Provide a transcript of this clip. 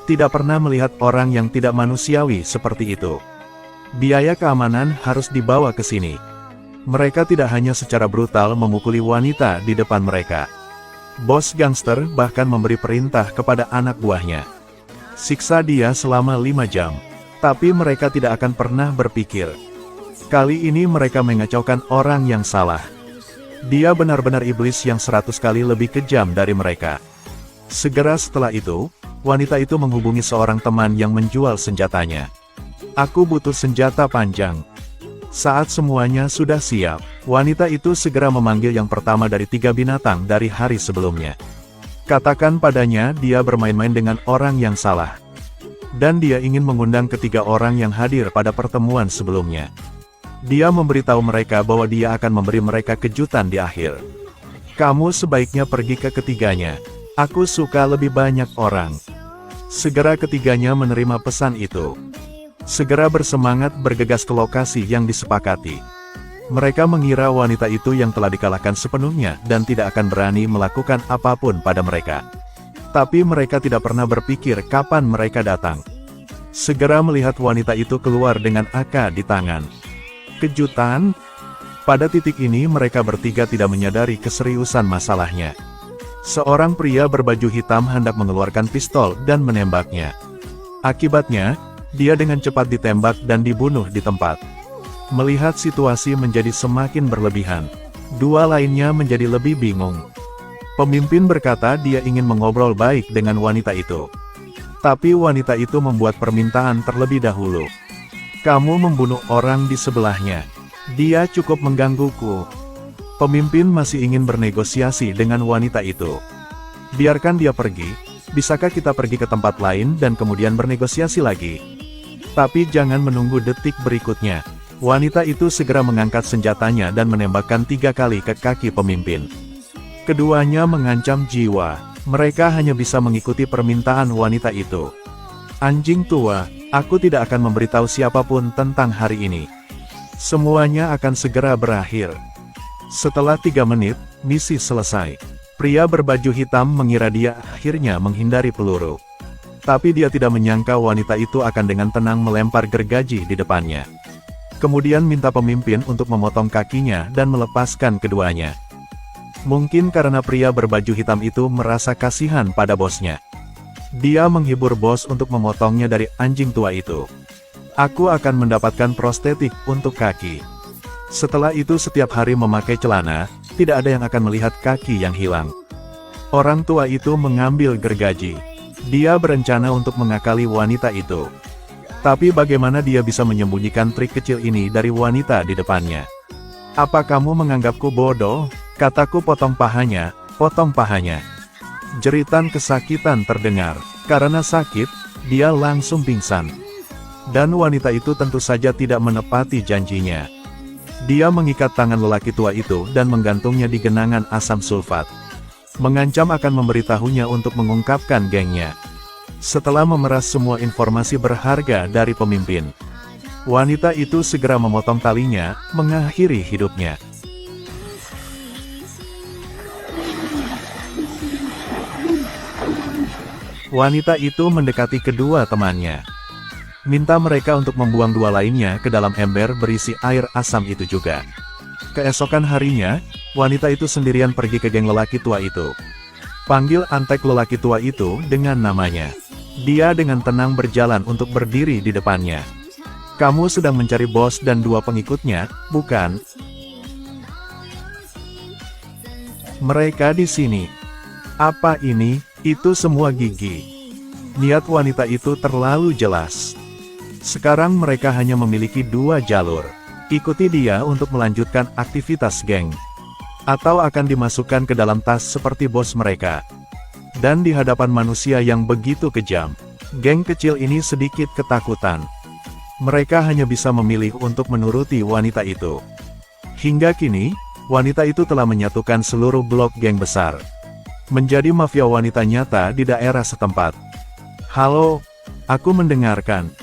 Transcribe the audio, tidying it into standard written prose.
Tidak pernah melihat orang yang tidak manusiawi seperti itu. Biaya keamanan harus dibawa ke sini. Mereka tidak hanya secara brutal memukuli wanita di depan mereka. Bos gangster bahkan memberi perintah kepada anak buahnya. Siksa dia selama 5 jam. Tapi mereka tidak akan pernah berpikir. Kali ini mereka mengacaukan orang yang salah. Dia benar-benar iblis yang 100 kali lebih kejam dari mereka. Segera setelah itu, wanita itu menghubungi seorang teman yang menjual senjatanya. Aku butuh senjata panjang. Saat semuanya sudah siap, wanita itu segera memanggil yang pertama dari 3 binatang dari hari sebelumnya. Katakan padanya dia bermain-main dengan orang yang salah. Dan dia ingin mengundang ketiga orang yang hadir pada pertemuan sebelumnya. Dia memberitahu mereka bahwa dia akan memberi mereka kejutan di akhir. Kamu sebaiknya pergi ke ketiganya. Aku suka lebih banyak orang. Segera ketiganya menerima pesan itu. Segera bersemangat bergegas ke lokasi yang disepakati. Mereka mengira wanita itu yang telah dikalahkan sepenuhnya dan tidak akan berani melakukan apapun pada mereka. Tapi mereka tidak pernah berpikir kapan mereka datang. Segera melihat wanita itu keluar dengan AK di tangan. Kejutan? Pada titik ini mereka bertiga tidak menyadari keseriusan masalahnya. Seorang pria berbaju hitam hendak mengeluarkan pistol dan menembaknya. Akibatnya, dia dengan cepat ditembak dan dibunuh di tempat. Melihat situasi menjadi semakin berlebihan, dua lainnya menjadi lebih bingung. Pemimpin berkata dia ingin mengobrol baik dengan wanita itu. Tapi wanita itu membuat permintaan terlebih dahulu. Kamu membunuh orang di sebelahnya. Dia cukup menggangguku. Pemimpin masih ingin bernegosiasi dengan wanita itu. Biarkan dia pergi, bisakah kita pergi ke tempat lain dan kemudian bernegosiasi lagi? Tapi jangan menunggu detik berikutnya. Wanita itu segera mengangkat senjatanya dan menembakkan 3 kali ke kaki pemimpin. Keduanya mengancam jiwa. Mereka hanya bisa mengikuti permintaan wanita itu. Anjing tua, aku tidak akan memberitahu siapapun tentang hari ini. Semuanya akan segera berakhir. Setelah 3 menit, misi selesai. Pria berbaju hitam mengira dia akhirnya menghindari peluru. Tapi dia tidak menyangka wanita itu akan dengan tenang melempar gergaji di depannya. Kemudian minta pemimpin untuk memotong kakinya dan melepaskan keduanya. Mungkin karena pria berbaju hitam itu merasa kasihan pada bosnya. Dia menghibur bos untuk memotongnya dari anjing tua itu. Aku akan mendapatkan prostetik untuk kaki. Setelah itu setiap hari memakai celana, tidak ada yang akan melihat kaki yang hilang. Orang tua itu mengambil gergaji. Dia berencana untuk mengakali wanita itu. Tapi bagaimana dia bisa menyembunyikan trik kecil ini dari wanita di depannya? Apa kamu menganggapku bodoh? Kataku potong pahanya, potong pahanya. Jeritan kesakitan terdengar. Karena sakit, dia langsung pingsan. Dan wanita itu tentu saja tidak menepati janjinya. Dia mengikat tangan lelaki tua itu dan menggantungnya di genangan asam sulfat. Mengancam akan memberitahunya untuk mengungkapkan gengnya. Setelah memeras semua informasi berharga dari pemimpin, wanita itu segera memotong talinya, mengakhiri hidupnya. Wanita itu mendekati kedua temannya. Minta mereka untuk membuang 2 lainnya ke dalam ember berisi air asam itu juga. Keesokan harinya, wanita itu sendirian pergi ke geng lelaki tua itu. Panggil antek lelaki tua itu dengan namanya. Dia dengan tenang berjalan untuk berdiri di depannya. Kamu sedang mencari bos dan 2 pengikutnya, bukan? Mereka di sini. Apa ini? Itu semua gigi. Niat wanita itu terlalu jelas. Sekarang mereka hanya memiliki 2 jalur. Ikuti dia untuk melanjutkan aktivitas geng. Atau akan dimasukkan ke dalam tas seperti bos mereka. Dan di hadapan manusia yang begitu kejam, geng kecil ini sedikit ketakutan. Mereka hanya bisa memilih untuk menuruti wanita itu. Hingga kini, wanita itu telah menyatukan seluruh blok geng besar. Menjadi mafia wanita nyata di daerah setempat. Halo, aku mendengarkan.